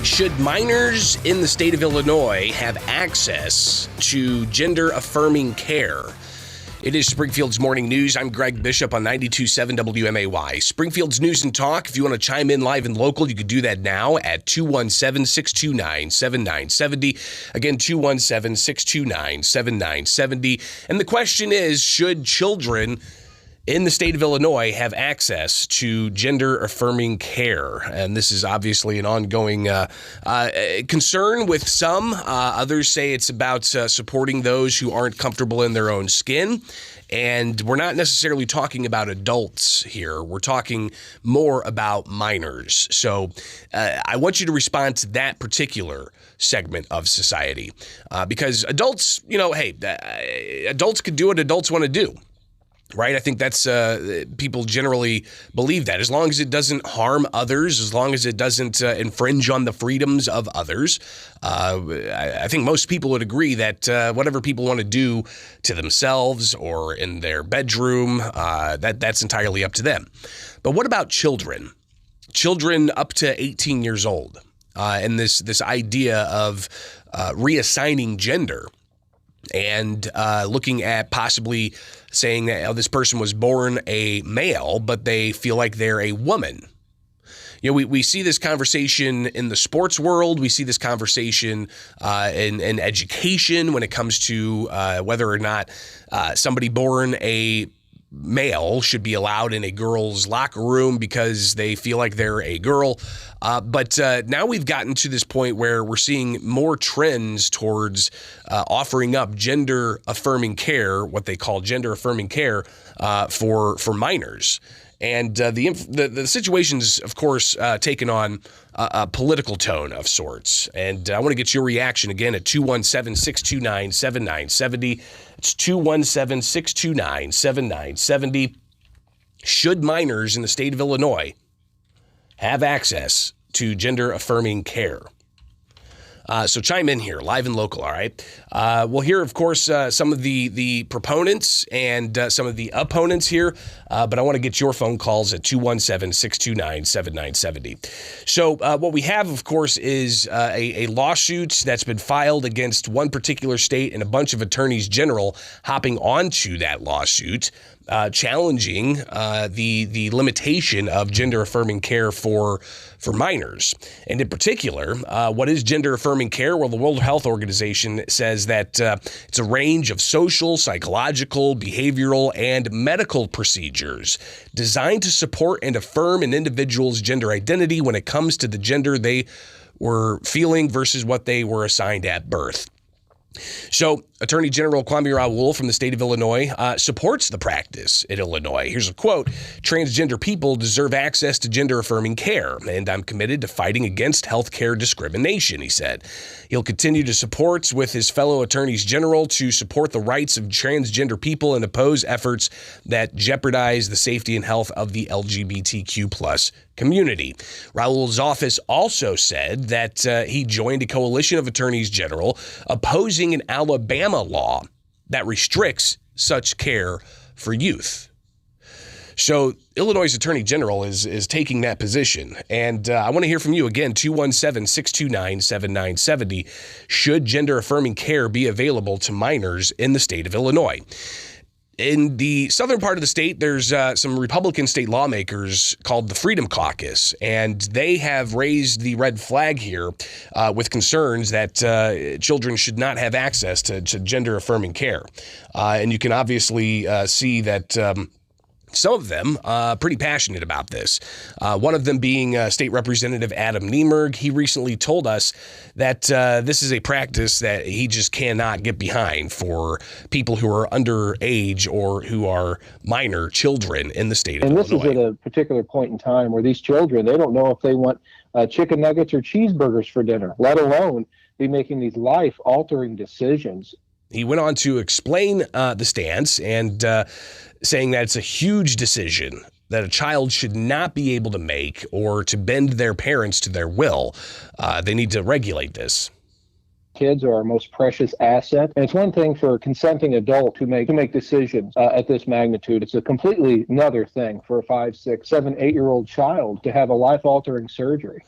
Should minors in the state of Illinois have access to gender-affirming care? It is Springfield's Morning News. I'm Greg Bishop on 92.7 WMAY. Springfield's News and Talk. If you want to chime in live and local, you can do that now at 217-629-7970. Again, 217-629-7970. And the question is, should children in the state of Illinois have access to gender-affirming care? And this is obviously an ongoing concern with some. Others say it's about supporting those who aren't comfortable in their own skin. And we're not necessarily talking about adults here. We're talking more about minors. So I want you to respond to that particular segment of society. Because adults, adults could do what adults want to do. Right? I think that's people generally believe that as long as it doesn't harm others, as long as it doesn't infringe on the freedoms of others. I think most people would agree that whatever people want to do to themselves or in their bedroom, that's entirely up to them. But what about children? Children up to 18 years old, and this idea of reassigning gender. And looking at possibly saying that this person was born a male, but they feel like they're a woman. We see this conversation in the sports world. We see this conversation in education when it comes to whether or not somebody born a male should be allowed in a girl's locker room because they feel like they're a girl. But now we've gotten to this point where we're seeing more trends towards offering up gender-affirming care, what they call gender-affirming care for minors. And the situation's, of course, taken on a political tone of sorts. And I want to get your reaction again at 217-629-7970. It's 217-629-7970. Should minors in the state of Illinois have access to gender-affirming care? So chime in here, live and local, all right? We'll hear, of course, some of the proponents and some of the opponents here, but I want to get your phone calls at 217-629-7970. So what we have, of course, is a lawsuit that's been filed against one particular state and a bunch of attorneys general hopping onto that lawsuit, challenging the limitation of gender-affirming care for minors. And in particular, what is gender-affirming care? Well, the World Health Organization says that it's a range of social, psychological, behavioral, and medical procedures designed to support and affirm an individual's gender identity when it comes to the gender they were feeling versus what they were assigned at birth. So Attorney General Kwame Raoul from the state of Illinois supports the practice in Illinois. Here's a quote: "Transgender people deserve access to gender-affirming care, and I'm committed to fighting against healthcare discrimination," he said. He'll continue to support with his fellow attorneys general to support the rights of transgender people and oppose efforts that jeopardize the safety and health of the LGBTQ plus community. Raoul's office also said that he joined a coalition of attorneys general opposing an Alabama law that restricts such care for youth. So Illinois' Attorney General is taking that position. And I want to hear from you again, 217-629-7970. Should gender-affirming care be available to minors in the state of Illinois? In the southern part of the state, there's some Republican state lawmakers called the Freedom Caucus, and they have raised the red flag here with concerns that children should not have access to gender-affirming care. And you can obviously see that some of them pretty passionate about this. One of them being State Representative Adam Niemerg. He recently told us that this is a practice that he just cannot get behind for people who are underage or who are minor children in the state of Illinois. And this is at a particular point in time where these children, they don't know if they want chicken nuggets or cheeseburgers for dinner, let alone be making these life-altering decisions. He went on to explain the stance and saying that it's a huge decision that a child should not be able to make or to bend their parents to their will. They need to regulate this. Kids are our most precious asset. And it's one thing for a consenting adult to make decisions at this magnitude. It's a completely another thing for a 5, 6, 7, 8-year-old child to have a life-altering surgery.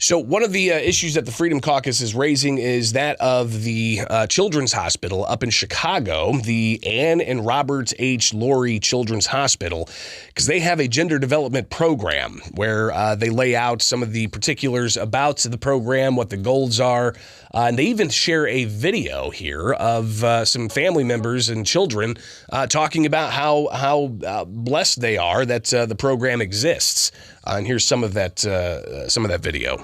So one of the issues that the Freedom Caucus is raising is that of the Children's Hospital up in Chicago, the Ann and Robert H. Laurie Children's Hospital, because they have a gender development program where they lay out some of the particulars about the program, what the goals are, and they even share a video here of some family members and children talking about how blessed they are that the program exists. And here's some of that video.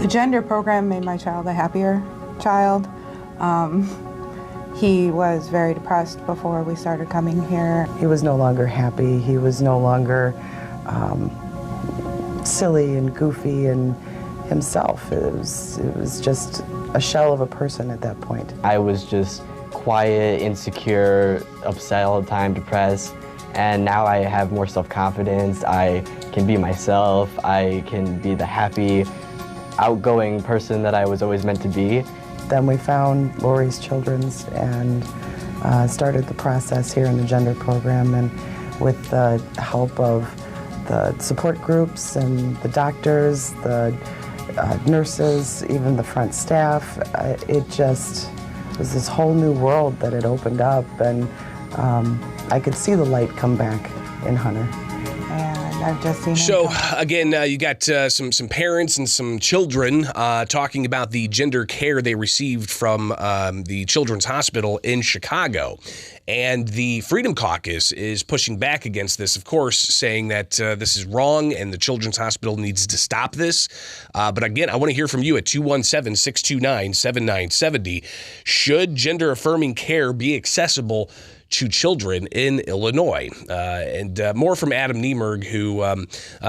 The gender program made my child a happier child. He was very depressed before we started coming here. He was no longer happy. He was no longer silly and goofy and himself. It was just a shell of a person at that point. I was just quiet, insecure, upset all the time, depressed. And now I have more self-confidence. I can be myself. I can be the happy, outgoing person that I was always meant to be. Then we found Laurie's Children's and started the process here in the gender program. And with the help of the support groups and the doctors, the nurses, even the front staff, it just was this whole new world that had opened up. And I could see the light come back in Hunter. And I've just seen him So come. again, you got some parents and some children talking about the gender care they received from the Children's Hospital in Chicago. And the Freedom Caucus is pushing back against this, of course, saying that this is wrong and the Children's Hospital needs to stop this. But again, I want to hear from you at 217-629-7970. Should gender-affirming care be accessible to children in Illinois? And more from Adam Niemerg, who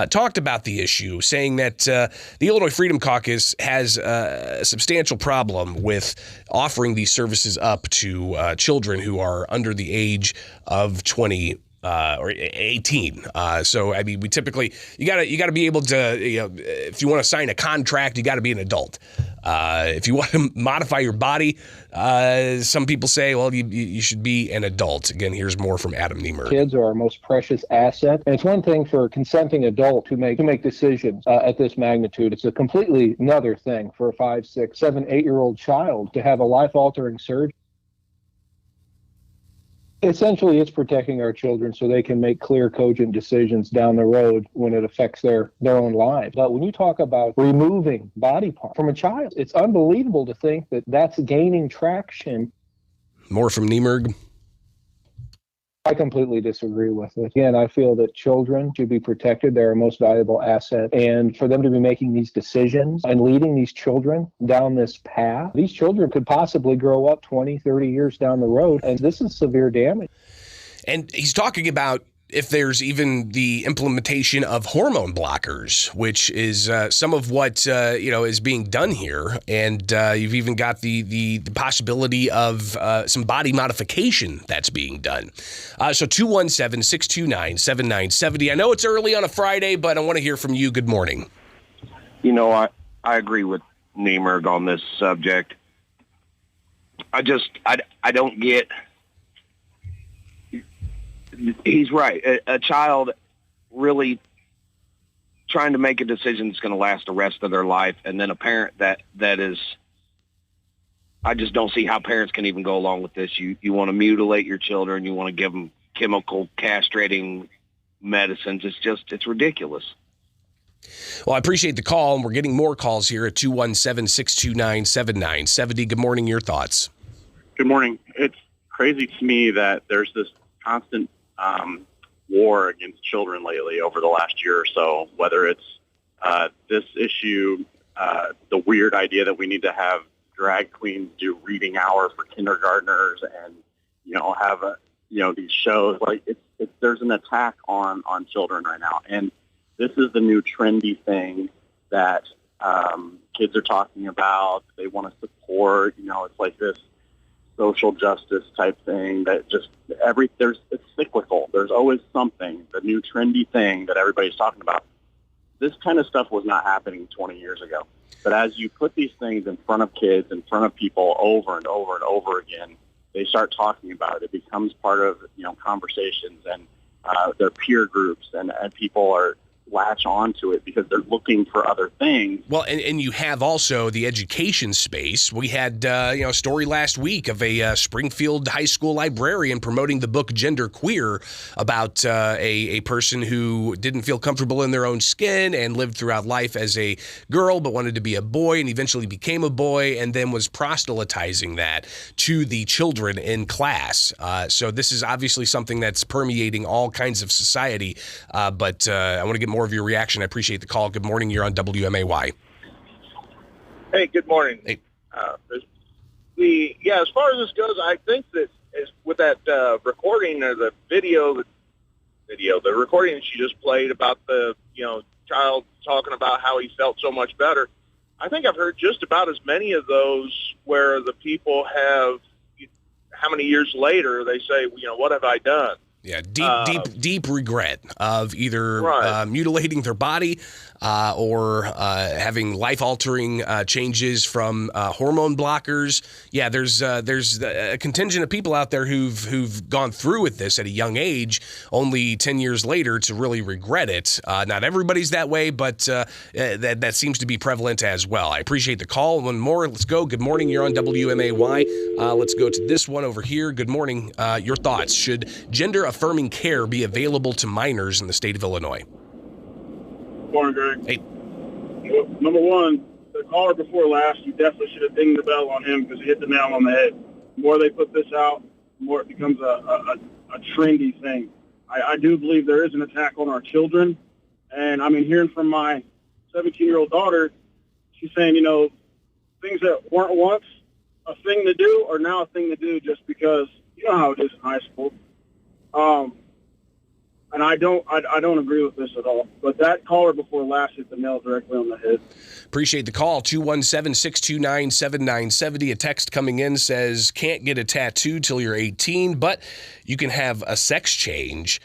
talked about the issue, saying that the Illinois Freedom Caucus has a substantial problem with offering these services up to children who are under the age of 20 or 18. So, I mean, we typically, you gotta be able to, if you want to sign a contract, you got to be an adult. If you want to modify your body, some people say, well, you should be an adult. Again, here's more from Adam Niemerg. Kids are our most precious asset. And it's one thing for a consenting adult to make decisions at this magnitude. It's a completely another thing for a 5, 6, 7, 8-year-old child to have a life-altering surgery. Essentially, it's protecting our children so they can make clear, cogent decisions down the road when it affects their own lives. But when you talk about removing body parts from a child, it's unbelievable to think that that's gaining traction. More from Niemerg. I completely disagree with it. Again, I feel that children should be protected. They're our most valuable asset. And for them to be making these decisions and leading these children down this path, these children could possibly grow up 20, 30 years down the road. And this is severe damage. And he's talking about if there's even the implementation of hormone blockers, which is some of what is being done here, and you've even got the possibility of some body modification that's being done. So 217-629-7970. I know it's early on a Friday, but I want to hear from you. Good morning. I agree with Niemerg on this subject. I don't get. He's right. A child really trying to make a decision that's going to last the rest of their life, and then a parent that is. I just don't see how parents can even go along with this. You want to mutilate your children. You want to give them chemical castrating medicines. It's ridiculous. Well, I appreciate the call, and we're getting more calls here at 217-629-7970. Good morning. Your thoughts? Good morning. It's crazy to me that there's this constant war against children lately over the last year or so, whether it's this issue, the weird idea that we need to have drag queens do reading hour for kindergartners and, have these shows. Like there's an attack on children right now. And this is the new trendy thing that kids are talking about. They want to support, it's like this social justice type thing that just it's cyclical. There's always something, the new trendy thing that everybody's talking about. This kind of stuff was not happening 20 years ago. But as you put these things in front of kids, in front of people over and over and over again, they start talking about it. It becomes part of, conversations and their peer groups and people are latch onto it because they're looking for other things. Well, and you have also the education space. We had a story last week of a Springfield high school librarian promoting the book Genderqueer about a person who didn't feel comfortable in their own skin and lived throughout life as a girl but wanted to be a boy and eventually became a boy and then was proselytizing that to the children in class. So this is obviously something that's permeating all kinds of society, but I want to get more of your reaction. I appreciate the call. Good morning. You're on WMAY. Hey, good morning. Hey. As far as this goes, I think that with that recording or the recording that she just played about the child talking about how he felt so much better, I think I've heard just about as many of those where the people have, how many years later they say, what have I done? Yeah, deep regret of either Right. mutilating their body or having life-altering changes from hormone blockers. Yeah, there's a contingent of people out there who've gone through with this at a young age, only 10 years later to really regret it. Not everybody's that way, but that seems to be prevalent as well. I appreciate the call. One more. Let's go. Good morning. You're on WMAY. Let's go to this one over here. Good morning. Your thoughts. Should gender-affirming care be available to minors in the state of Illinois? Morning, Greg. Hey. Well, number one, the caller before last, you definitely should have dinged the bell on him because he hit the nail on the head. The more they put this out, the more it becomes a trendy thing. I do believe there is an attack on our children. And, hearing from my 17-year-old daughter, she's saying, things that weren't once a thing to do are now a thing to do just because you know how it is in high school. And I don't agree with this at all. But that caller before last hit the nail directly on the head. Appreciate the call. 217-629-7970. A text coming in says, can't get a tattoo till you're 18, but you can have a sex change.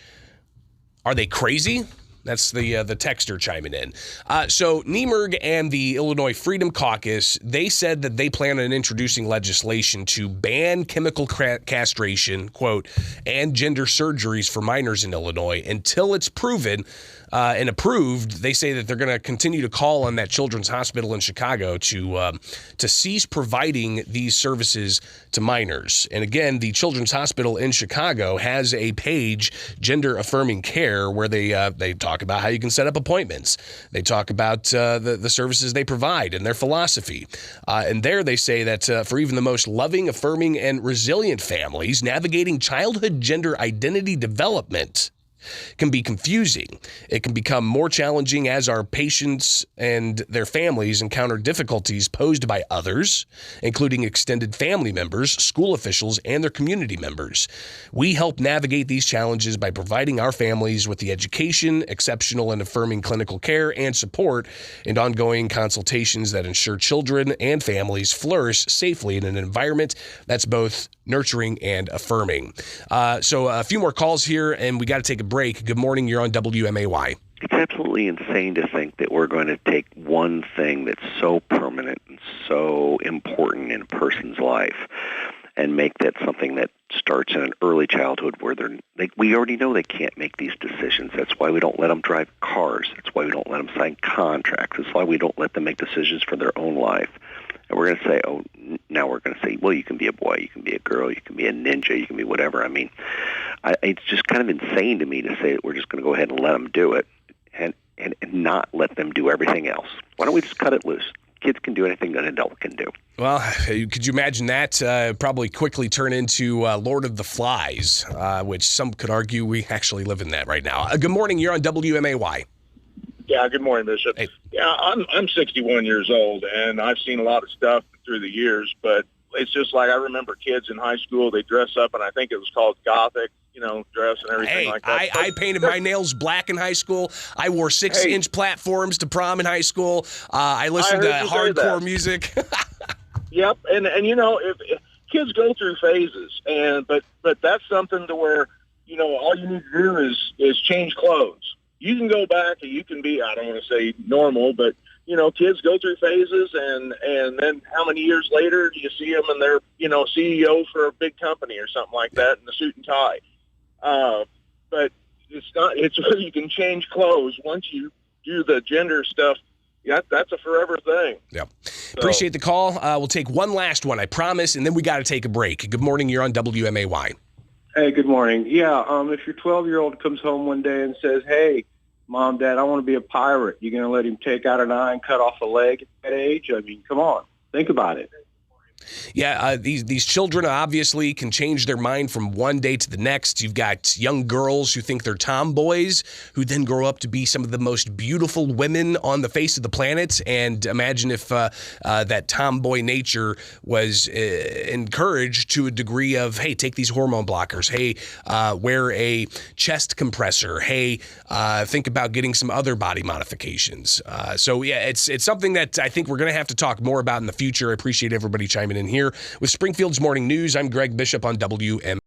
Are they crazy? That's the texter chiming in. So NEMERG and the Illinois Freedom Caucus, they said that they plan on introducing legislation to ban chemical castration, quote, and gender surgeries for minors in Illinois until it's proven and approved. They say that they're going to continue to call on that children's hospital in Chicago to cease providing these services to minors. And again, the Children's Hospital in Chicago has a page, Gender Affirming Care, where they talk about how you can set up appointments. They talk about the services they provide and their philosophy. And there they say that for even the most loving, affirming, and resilient families, navigating childhood gender identity development can be confusing. It can become more challenging as our patients and their families encounter difficulties posed by others, including extended family members, school officials, and their community members. We help navigate these challenges by providing our families with the education, exceptional and affirming clinical care, and support and ongoing consultations that ensure children and families flourish safely in an environment that's both nurturing and affirming. So a few more calls here, and we got to take a break. Good morning. You're on WMAY. It's absolutely insane to think that we're going to take one thing that's so permanent and so important in a person's life and make that something that starts in an early childhood where we already know they can't make these decisions. That's why we don't let them drive cars. That's why we don't let them sign contracts. That's why we don't let them make decisions for their own life. And we're going to say, now we're going to say, well, you can be a boy, you can be a girl, you can be a ninja, you can be whatever. It's just kind of insane to me to say that we're just going to go ahead and let them do it and not let them do everything else. Why don't we just cut it loose? Kids can do anything an adult can do. Well, could you imagine that? Probably quickly turn into Lord of the Flies, which some could argue we actually live in that right now. Good morning. You're on WMAY. Yeah, good morning, Bishop. Hey. Yeah, I'm 61 years old, and I've seen a lot of stuff through the years, but it's just like I remember kids in high school, they dress up, and I think it was called Gothic, dress and everything like that. I painted my nails black in high school. I wore 6-inch platforms to prom in high school. I listened to hardcore music. Yep, and if kids go through phases, but that's something to where, all you need to do is change clothes. You can go back and you can be, I don't want to say normal, but, kids go through phases and then how many years later do you see them and they're, CEO for a big company or something like that in a suit and tie. But it's where you can change clothes once you do the gender stuff. Yeah, that's a forever thing. Yeah. Appreciate the call. We'll take one last one, I promise, and then we got to take a break. Good morning. You're on WMAY. Hey, good morning. Yeah, if your 12-year-old comes home one day and says, hey, Mom, Dad, I want to be a pirate, you going to let him take out an eye and cut off a leg at that age? I mean, come on. Think about it. Yeah, these children obviously can change their mind from one day to the next. You've got young girls who think they're tomboys, who then grow up to be some of the most beautiful women on the face of the planet. And imagine if that tomboy nature was encouraged to a degree of, hey, take these hormone blockers. Hey, wear a chest compressor. Hey, think about getting some other body modifications. So, yeah, it's something that I think we're going to have to talk more about in the future. I appreciate everybody chiming in here with Springfield's Morning News. I'm Greg Bishop on WM.